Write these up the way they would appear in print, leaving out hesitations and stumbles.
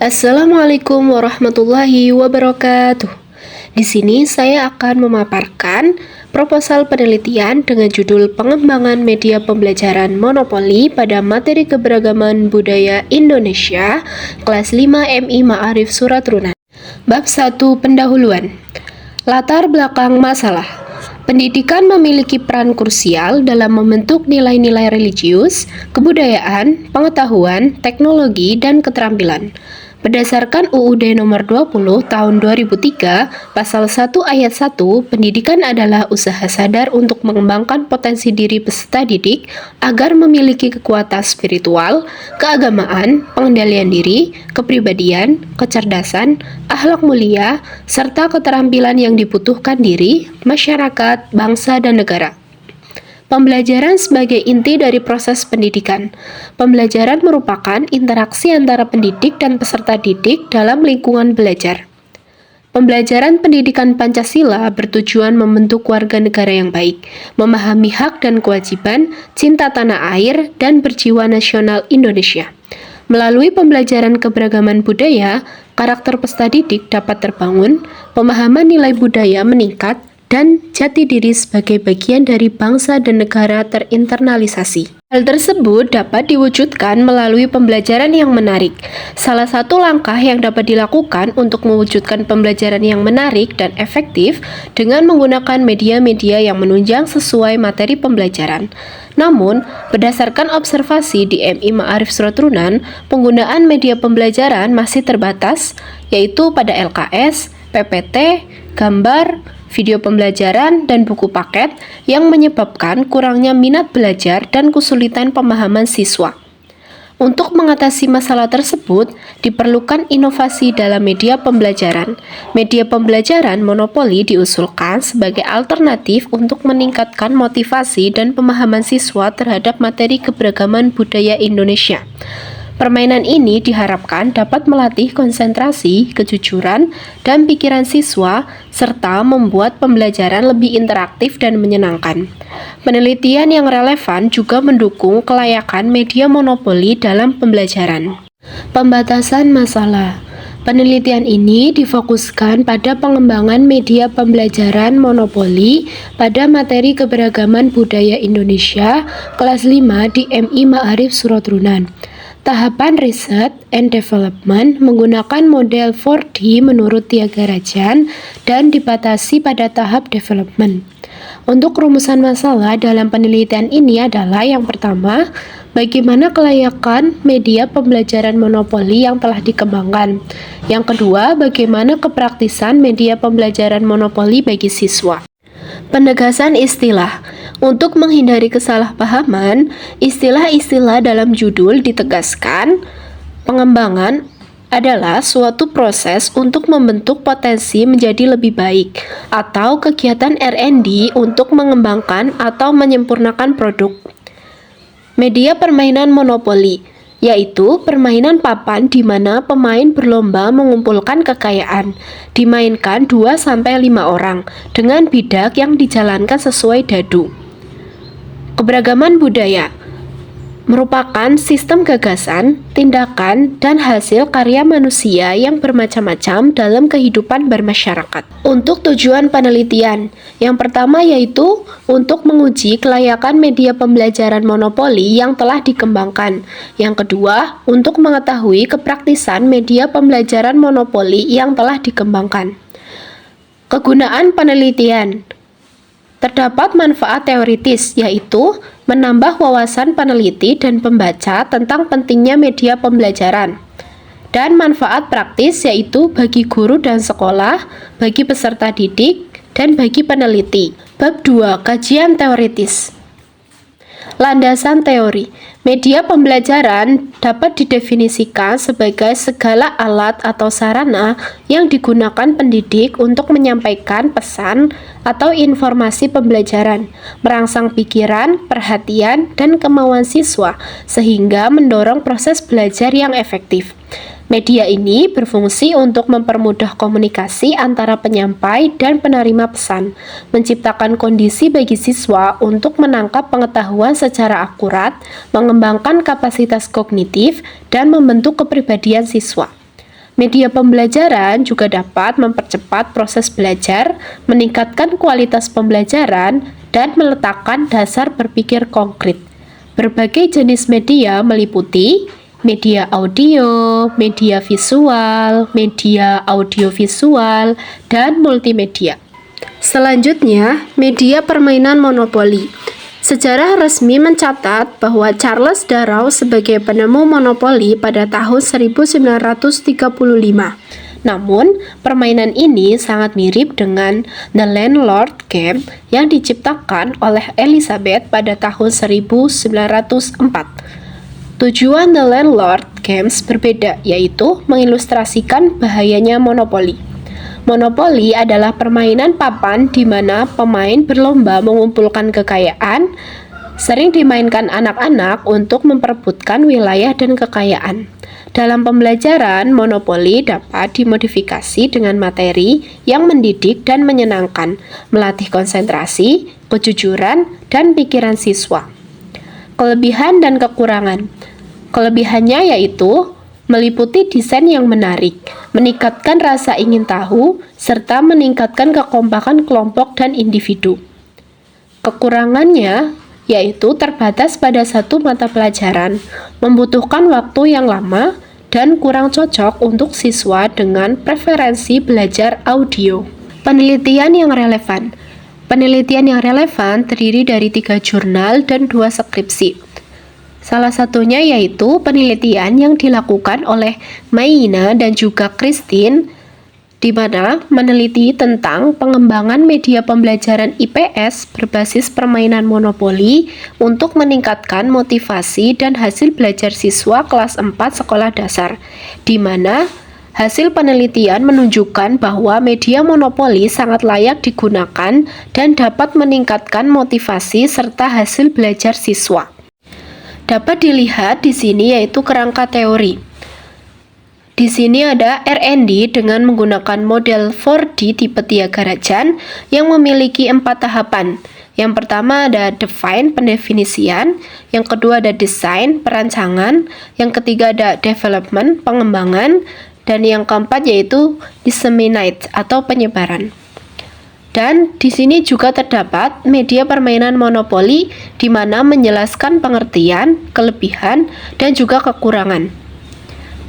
Assalamualaikum warahmatullahi wabarakatuh. Di sini saya akan memaparkan proposal penelitian dengan judul Pengembangan Media Pembelajaran Monopoli pada Materi Keberagaman Budaya Indonesia, kelas 5 MI Ma'arif Surat Runan. Bab 1 Pendahuluan. Latar belakang masalah. Pendidikan memiliki peran krusial dalam membentuk nilai-nilai religius, kebudayaan, pengetahuan, teknologi, dan keterampilan. Berdasarkan UUD nomor 20 tahun 2003, pasal 1 ayat 1, pendidikan adalah usaha sadar untuk mengembangkan potensi diri peserta didik agar memiliki kekuatan spiritual, keagamaan, pengendalian diri, kepribadian, kecerdasan, akhlak mulia, serta keterampilan yang dibutuhkan diri, masyarakat, bangsa, dan negara. Pembelajaran sebagai inti dari proses pendidikan. Pembelajaran merupakan interaksi antara pendidik dan peserta didik dalam lingkungan belajar. Pembelajaran pendidikan Pancasila bertujuan membentuk warga negara yang baik, memahami hak dan kewajiban, cinta tanah air, dan berjiwa nasional Indonesia. Melalui pembelajaran keberagaman budaya, karakter peserta didik dapat terbangun, pemahaman nilai budaya meningkat, dan jati diri sebagai bagian dari bangsa dan negara terinternalisasi. Hal tersebut dapat diwujudkan melalui pembelajaran yang menarik. Salah satu langkah yang dapat dilakukan untuk mewujudkan pembelajaran yang menarik dan efektif dengan menggunakan media-media yang menunjang sesuai materi pembelajaran. Namun, berdasarkan observasi di MI Ma'arif Surat Runan, penggunaan media pembelajaran masih terbatas, yaitu pada LKS, PPT, gambar, video pembelajaran, dan buku paket yang menyebabkan kurangnya minat belajar dan kesulitan pemahaman siswa. Untuk mengatasi masalah tersebut, diperlukan inovasi dalam media pembelajaran. Media pembelajaran monopoli diusulkan sebagai alternatif untuk meningkatkan motivasi dan pemahaman siswa terhadap materi keberagaman budaya Indonesia. Permainan ini diharapkan dapat melatih konsentrasi, kejujuran, dan pikiran siswa, serta membuat pembelajaran lebih interaktif dan menyenangkan. Penelitian yang relevan juga mendukung kelayakan media monopoli dalam pembelajaran. Pembatasan masalah. Penelitian ini difokuskan pada pengembangan media pembelajaran monopoli pada materi keberagaman budaya Indonesia, kelas 5 di MI Ma'arif Surat Runan. Tahapan Research and Development menggunakan model 4D menurut Tyagarajan dan dibatasi pada tahap development. Untuk rumusan masalah dalam penelitian ini adalah yang pertama, bagaimana kelayakan media pembelajaran monopoli yang telah dikembangkan. Yang kedua, bagaimana kepraktisan media pembelajaran monopoli bagi siswa. Penegasan istilah. Untuk menghindari kesalahpahaman, istilah-istilah dalam judul ditegaskan. Pengembangan adalah suatu proses untuk membentuk potensi menjadi lebih baik, atau kegiatan R&D untuk mengembangkan atau menyempurnakan produk. Media permainan monopoli, yaitu permainan papan di mana pemain berlomba mengumpulkan kekayaan, dimainkan 2-5 orang, dengan bidak yang dijalankan sesuai dadu. Keberagaman budaya merupakan sistem gagasan, tindakan, dan hasil karya manusia yang bermacam-macam dalam kehidupan bermasyarakat. Untuk tujuan penelitian, yang pertama yaitu untuk menguji kelayakan media pembelajaran monopoli yang telah dikembangkan. Yang kedua, untuk mengetahui kepraktisan media pembelajaran monopoli yang telah dikembangkan. Kegunaan penelitian. Terdapat manfaat teoritis, yaitu menambah wawasan peneliti dan pembaca tentang pentingnya media pembelajaran. Dan manfaat praktis, yaitu bagi guru dan sekolah, bagi peserta didik, dan bagi peneliti. Bab 2. Kajian teoritis. Landasan teori. Media pembelajaran dapat didefinisikan sebagai segala alat atau sarana yang digunakan pendidik untuk menyampaikan pesan atau informasi pembelajaran, merangsang pikiran, perhatian, dan kemauan siswa, sehingga mendorong proses belajar yang efektif. Media ini berfungsi untuk mempermudah komunikasi antara penyampai dan penerima pesan, menciptakan kondisi bagi siswa untuk menangkap pengetahuan secara akurat, mengembangkan kapasitas kognitif, dan membentuk kepribadian siswa. Media pembelajaran juga dapat mempercepat proses belajar, meningkatkan kualitas pembelajaran, dan meletakkan dasar berpikir konkret. Berbagai jenis media meliputi media audio, media visual, media audiovisual, dan multimedia. Selanjutnya, media permainan monopoli. Sejarah resmi mencatat bahwa Charles Darrow sebagai penemu monopoli pada tahun 1935. Namun, permainan ini sangat mirip dengan The Landlord Game yang diciptakan oleh Elizabeth pada tahun 1904. Tujuan The Landlord Games berbeda, yaitu mengilustrasikan bahayanya monopoli. Monopoli adalah permainan papan di mana pemain berlomba mengumpulkan kekayaan, sering dimainkan anak-anak untuk memperebutkan wilayah dan kekayaan. Dalam pembelajaran, monopoli dapat dimodifikasi dengan materi yang mendidik dan menyenangkan, melatih konsentrasi, kejujuran, dan pikiran siswa. Kelebihan dan kekurangan. Kelebihannya yaitu meliputi desain yang menarik, meningkatkan rasa ingin tahu, serta meningkatkan kekompakan kelompok dan individu. Kekurangannya yaitu terbatas pada satu mata pelajaran, membutuhkan waktu yang lama, dan kurang cocok untuk siswa dengan preferensi belajar audio. Penelitian yang relevan. Penelitian yang relevan terdiri dari 3 jurnal dan 2 skripsi. Salah satunya yaitu penelitian yang dilakukan oleh Maina dan juga Christine, di mana meneliti tentang pengembangan media pembelajaran IPS berbasis permainan monopoli untuk meningkatkan motivasi dan hasil belajar siswa kelas 4 sekolah dasar, di mana hasil penelitian menunjukkan bahwa media monopoli sangat layak digunakan dan dapat meningkatkan motivasi serta hasil belajar siswa. Dapat dilihat di sini yaitu kerangka teori. Di sini ada R&D dengan menggunakan model 4D tipe Thiagarajan yang memiliki 4 tahapan. Yang pertama ada define, pendefinisian, yang kedua ada design, perancangan, yang ketiga ada development, pengembangan, dan yang keempat yaitu disseminate atau penyebaran. Dan di sini juga terdapat media permainan monopoli di mana menjelaskan pengertian, kelebihan, dan juga kekurangan.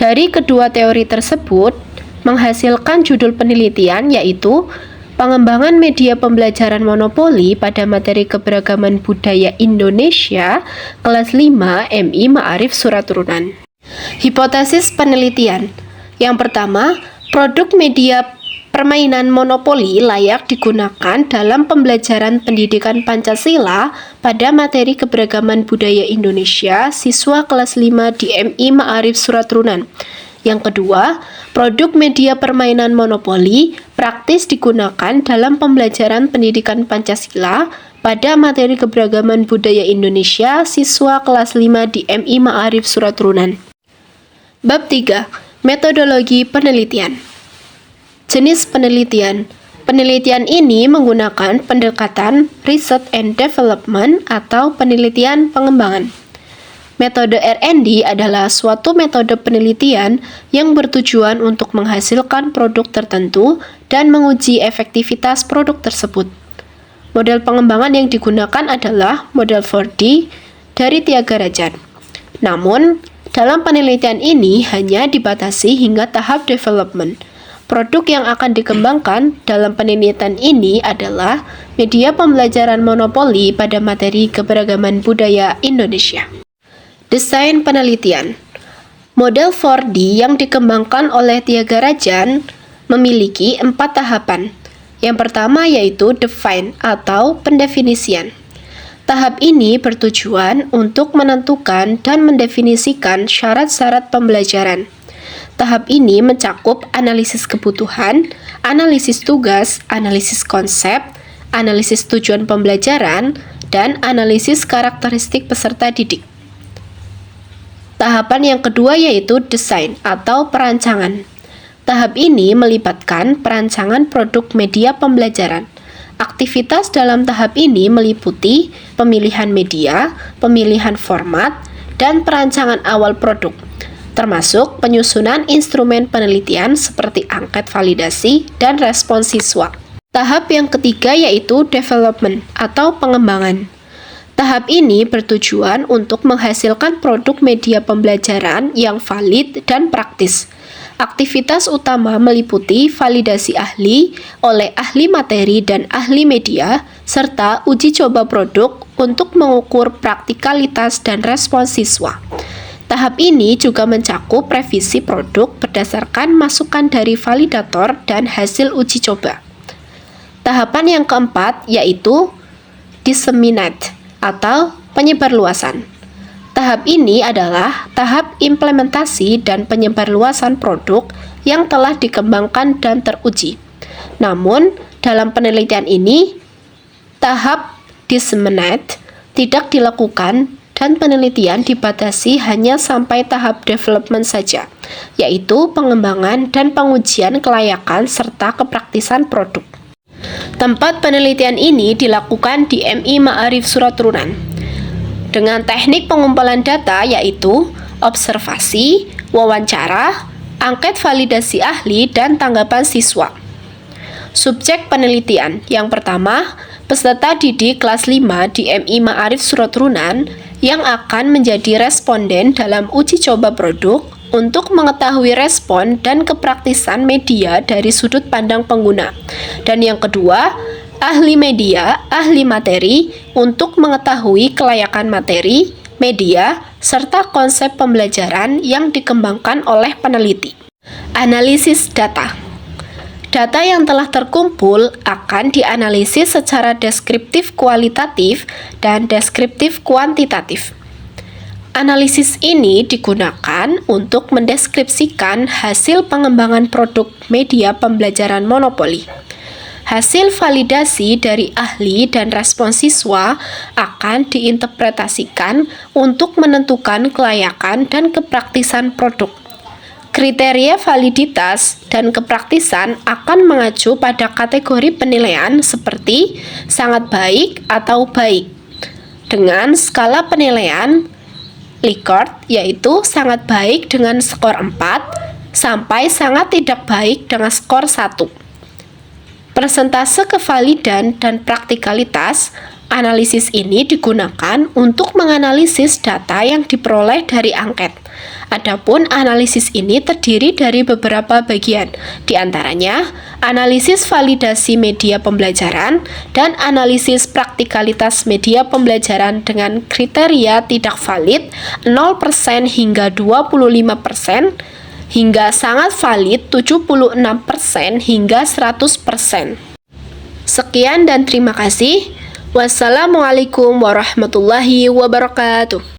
Dari kedua teori tersebut menghasilkan judul penelitian yaitu Pengembangan Media Pembelajaran Monopoli pada Materi Keberagaman Budaya Indonesia kelas 5 MI Ma'arif Surat Turunan. Hipotesis penelitian. Yang pertama, produk media permainan monopoli layak digunakan dalam pembelajaran pendidikan Pancasila pada materi keberagaman budaya Indonesia siswa kelas 5 di MI Ma'arif Surat Turunan. Yang kedua, produk media permainan monopoli praktis digunakan dalam pembelajaran pendidikan Pancasila pada materi keberagaman budaya Indonesia siswa kelas 5 di MI Ma'arif Surat Turunan. Bab 3. Metodologi penelitian. Jenis penelitian. Penelitian ini menggunakan pendekatan Research and Development atau penelitian pengembangan. Metode R&D adalah suatu metode penelitian yang bertujuan untuk menghasilkan produk tertentu dan menguji efektivitas produk tersebut. Model pengembangan yang digunakan adalah model 4D dari Thiagarajan. Namun, dalam penelitian ini hanya dibatasi hingga tahap development. Produk yang akan dikembangkan dalam penelitian ini adalah media pembelajaran monopoli pada materi keberagaman budaya Indonesia. Desain penelitian. Model 4D yang dikembangkan oleh Thiagarajan memiliki 4 tahapan. Yang pertama yaitu define atau pendefinisian. Tahap ini bertujuan untuk menentukan dan mendefinisikan syarat-syarat pembelajaran. Tahap ini mencakup analisis kebutuhan, analisis tugas, analisis konsep, analisis tujuan pembelajaran, dan analisis karakteristik peserta didik. Tahapan yang kedua yaitu desain atau perancangan. Tahap ini melibatkan perancangan produk media pembelajaran. Aktivitas dalam tahap ini meliputi pemilihan media, pemilihan format, dan perancangan awal produk. termasuk penyusunan instrumen penelitian seperti angket validasi dan respons siswa. Tahap yang ketiga yaitu development atau pengembangan. Tahap ini bertujuan untuk menghasilkan produk media pembelajaran yang valid dan praktis. Aktivitas utama meliputi validasi ahli oleh ahli materi dan ahli media, serta uji coba produk untuk mengukur praktikalitas dan respons siswa. Tahap ini juga mencakup revisi produk berdasarkan masukan dari validator dan hasil uji coba. Tahapan yang keempat yaitu disseminate atau penyebarluasan. Tahap ini adalah tahap implementasi dan penyebarluasan produk yang telah dikembangkan dan teruji. Namun, dalam penelitian ini, tahap disseminate tidak dilakukan dan penelitian dibatasi hanya sampai tahap development saja, yaitu pengembangan dan pengujian kelayakan serta kepraktisan produk. Tempat penelitian ini dilakukan di MI Ma'arif Surat Turunan dengan teknik pengumpulan data yaitu observasi, wawancara, angket validasi ahli, dan tanggapan siswa. Subjek penelitian yang pertama, peserta didik kelas 5 di MI Ma'arif Surat Turunan yang akan menjadi responden dalam uji coba produk untuk mengetahui respon dan kepraktisan media dari sudut pandang pengguna. Dan yang kedua, ahli media, ahli materi untuk mengetahui kelayakan materi, media, serta konsep pembelajaran yang dikembangkan oleh peneliti. Analisis data. Data yang telah terkumpul akan dianalisis secara deskriptif kualitatif dan deskriptif kuantitatif. Analisis ini digunakan untuk mendeskripsikan hasil pengembangan produk media pembelajaran monopoli. Hasil validasi dari ahli dan respons siswa akan diinterpretasikan untuk menentukan kelayakan dan kepraktisan produk. Kriteria validitas dan kepraktisan akan mengacu pada kategori penilaian seperti sangat baik atau baik. Dengan skala penilaian Likert, yaitu sangat baik dengan skor 4 sampai sangat tidak baik dengan skor 1. Persentase kevalidan dan praktikalitas analisis ini digunakan untuk menganalisis data yang diperoleh dari angket. Adapun analisis ini terdiri dari beberapa bagian, di antaranya analisis validasi media pembelajaran dan analisis praktikalitas media pembelajaran dengan kriteria tidak valid 0% hingga 25%, hingga sangat valid 76% hingga 100%. Sekian dan terima kasih. Wassalamualaikum warahmatullahi wabarakatuh.